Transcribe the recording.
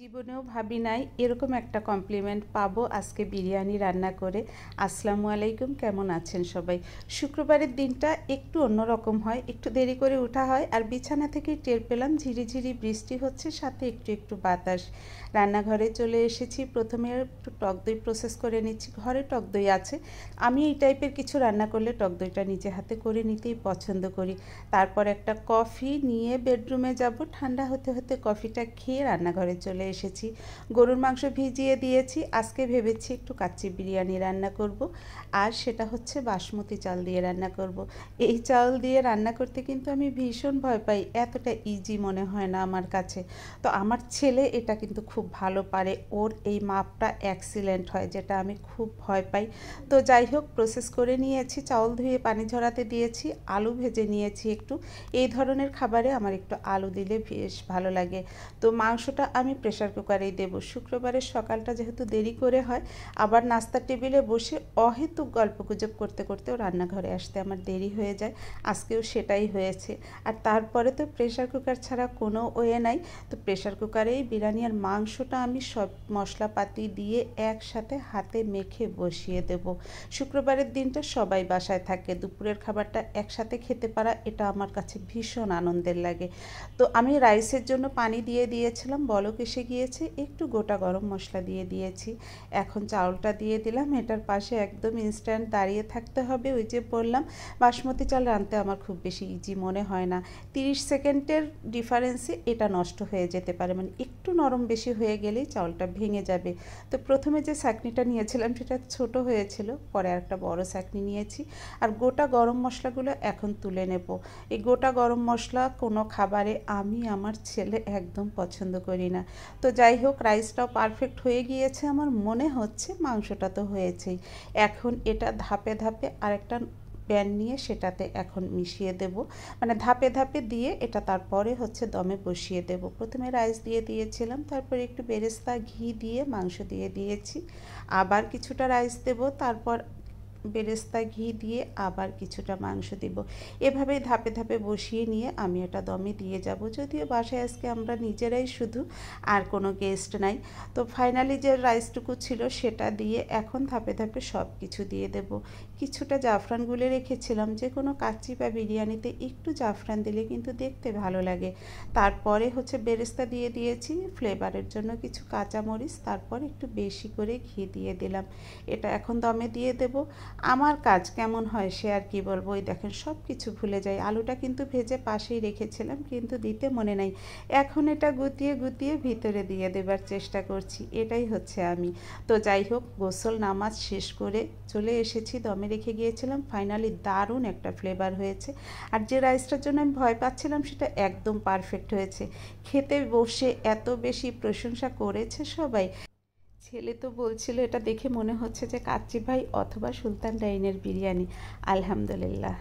জীবনেও ভাবি নাই এরকম একটা কমপ্লিমেন্ট পাবো আজকে বিরিয়ানি রান্না করে। আসসালামু আলাইকুম, কেমন আছেন সবাই? শুক্রবারের দিনটা একটু অন্যরকম হয়, একটু দেরি করে ওঠা হয়, আর বিছানা থেকেই টের পেলাম ঝিরিঝিরি বৃষ্টি হচ্ছে, সাথে একটু একটু বাতাস। রান্নাঘরে চলে এসেছি, প্রথমে একটু টক দই প্রসেস করে নিচ্ছি। ঘরে টক দই আছে, আমি এই টাইপের কিছু রান্না করলে টক দইটা নিজে হাতে করে নিতেই পছন্দ করি। তারপর একটা কফি নিয়ে বেডরুমে যাব, ঠান্ডা হতে হতে কফিটা খেয়ে রান্নাঘরে চলে এসেছি। গরুর মাংস ভিজিয়ে দিয়েছি, আজকে ভেবেছি একটু কাচ্চি বিরিয়ানি রান্না করব, আর সেটা হচ্ছে বাসমতি চাল দিয়ে রান্না করব। এই চাল দিয়ে রান্না করতে কিন্তু আমি ভীষণ ভয় পাই, এতটা ইজি মনে হয় না আমার কাছে। তো আমার ছেলে এটা কিন্তু খুব ভালো পারে, ওর এই মাপটা এক্সিলেন্ট হয়, যেটা আমি খুব ভয় পাই। তো যাই হোক, প্রসেস করে নিয়েছি, চাউল ধুয়ে পানি ঝরাতে দিয়েছি, আলু ভেজে নিয়েছি একটু। এই ধরনের খাবারে আমার একটু আলু দিলে বেশ ভালো লাগে। তো মাংসটা আমি প্রেশার কুকারেই দেবো। শুক্রবারের সকালটা যেহেতু দেরি করে হয়, আবার নাস্তার টেবিলে বসে অহেতুক গল্পগুজব করতে করতেও রান্নাঘরে আসতে আমার দেরি হয়ে যায়। আজকেও সেটাই হয়েছে। আর তারপরে তো প্রেশার কুকার ছাড়া কোনো ওয়ে নাই। তো প্রেশার কুকারেই বিরিয়ানি আর মাংসটা আমি সব মশলাপাতি দিয়ে একসাথে হাতে মেখে বসিয়ে দেব। শুক্রবারের দিনটা সবাই বাসায় থাকে, দুপুরের খাবারটা একসাথে খেতে পারা এটা আমার কাছে ভীষণ আনন্দের লাগে। তো আমি রাইসের জন্য পানি দিয়ে দিয়েছিলাম, বলক এসে গিয়েছে, একটু গোটা গরম মশলা দিয়ে দিয়েছি। এখন চাউলটা দিয়ে দিলাম। এটার পাশে একদম ইনস্ট্যান্ট দাঁড়িয়ে থাকতে হবে, ওই যে বললাম বাসমতি চাল রাঁধতে আমার খুব বেশি ইজি মনে হয় না। 30 সেকেন্ডের ডিফারেন্সে এটা নষ্ট হয়ে যেতে পারে, মানে একটু নরম বেশি হয়ে গেলেই চাউলটা ভেঙে যাবে। তো প্রথমে যে ছাঁকনিটা নিয়েছিলাম সেটা ছোট হয়েছিল, পরে একটা বড় ছাঁকনি নিয়েছি। আর গোটা গরম মশলাগুলো এখন তুলে নেব। এই গোটা গরম মশলা কোনো খাবারে আমি আমার ছেলে একদম পছন্দ করি না। তো যাই হোক, রাইসটাও পারফেক্ট হয়ে গিয়েছে আমার মনে হচ্ছে, মাংসটা তো হয়েছেই। এখন এটা ধাপে ধাপে আরেকটা প্যান নিয়ে সেটাতে এখন মিশিয়ে দেব, মানে ধাপে ধাপে দিয়ে এটা তারপরে হচ্ছে দমে বসিয়ে দেব। প্রথমে রাইস দিয়ে দিয়েছিলাম, তারপরে একটু বেরেস্তা ঘি দিয়ে মাংস দিয়ে দিয়েছি, আবার কিছুটা রাইস দেব, তারপর বেরেস্তা ঘি দিয়ে আবার কিছুটা মাংস দিব। এভাবেই ধাপে ধাপে বসিয়ে নিয়ে আমি এটা দমে দিয়ে যাব। যদিও বাসায় আজকে আমরা নিজেরাই শুধু, আর কোনো গেস্ট নাই। তো ফাইনালি যে রাইসটুকু ছিল সেটা দিয়ে এখন ধাপে ধাপে সব কিছু দিয়ে দেব। কিছুটা জাফরান গুলে রেখেছিলাম, যে কোনো কাচ্চি বা বিরিয়ানিতে একটু জাফরান দিলে কিন্তু দেখতে ভালো লাগে। তারপরে হচ্ছে বেরেস্তা দিয়ে দিয়েছি ফ্লেভারের জন্য, কিছু কাঁচামরিচ, তারপর একটু বেশি করে ঘি দিয়ে দিলাম। এটা এখন দমে দিয়ে দেব। আমার কাজ কেমন হয় সে আর কি বলবো, ওই দেখেন সব কিছু ভুলে যাই। আলুটা কিন্তু ভেজে পাশেই রেখেছিলাম, কিন্তু দিতে মনে নাই। এখন এটা গুতিয়ে গুতিয়ে ভিতরে দিয়ে দেবার চেষ্টা করছি, এটাই হচ্ছে আমি। তো যাই হোক, গোসল নামাজ শেষ করে চলে এসেছি, দমে রেখে গিয়েছিলাম। ফাইনালি দারুণ একটা ফ্লেভার হয়েছে। আর যে রাইসটার জন্য আমি ভয় পাচ্ছিলাম সেটা একদম পারফেক্ট হয়েছে। খেতে বসে এত বেশি প্রশংসা করেছে সবাই। ছেলে তো বলছিল এটা দেখে মনে হচ্ছে যে কাচ্চি ভাই অথবা সুলতান ডাইনের বিরিয়ানি। আলহামদুলিল্লাহ।